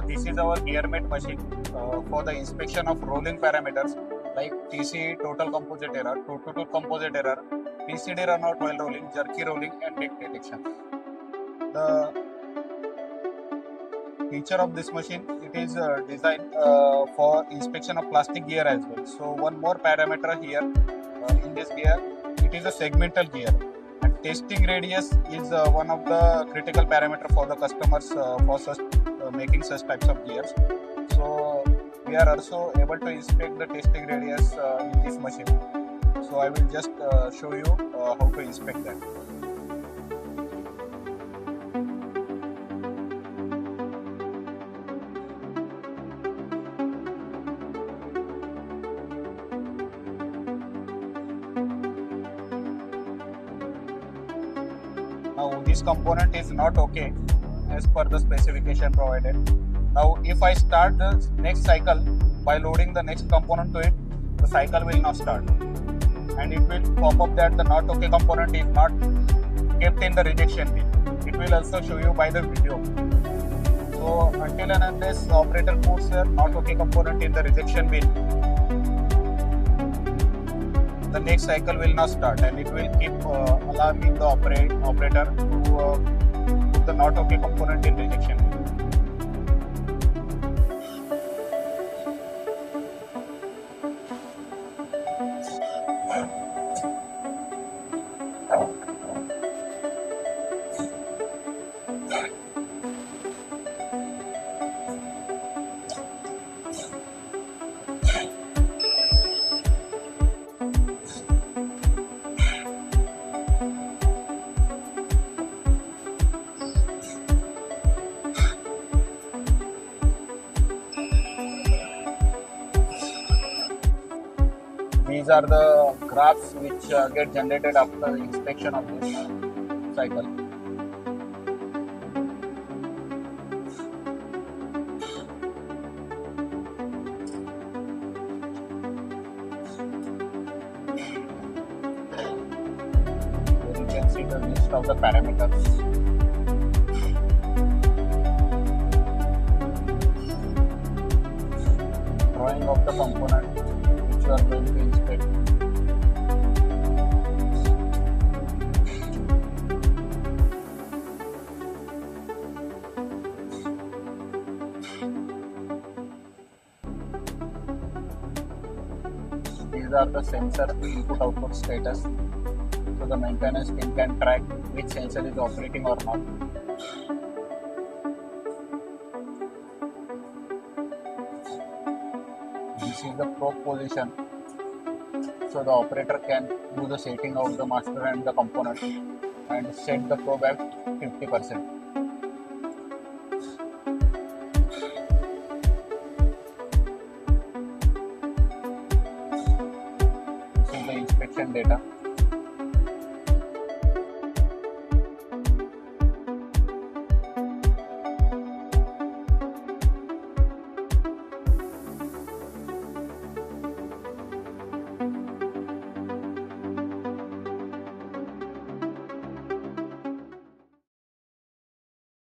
This is our GearMate machine for the inspection of rolling parameters like TCE, total composite error, total composite error, PCD Run-out while rolling, jerky rolling, and leak detection. The feature of this machine, it is designed for inspection of plastic gear as well. So one more parameter here in this gear, it is a segmental gear. And testing radius is one of the critical parameter for the customers for such making such types of gears. So we are also able to inspect the testing radius in this machine. So I will just show you how to inspect that. Now this component is not okay as per the specification provided. Now if I start the next cycle by loading the next component to it, the cycle will not start. And it will pop up that the not okay component is not kept in the rejection bin. It will also show you by the video. So until and unless the operator puts the not okay component in the rejection bin, the next cycle will not start, and it will keep alarming the operator to put the not okay component in rejection bin. These are the graphs which get generated after the inspection of this cycle. Here you can see the list of the parameters. Drawing of the component which you are going to inspect. These are the sensor input-output status. So the maintenance team can track which sensor is operating or not. This is the probe position. So the operator can do the setting of the master and the component and set the probe at 50%. This is the inspection data.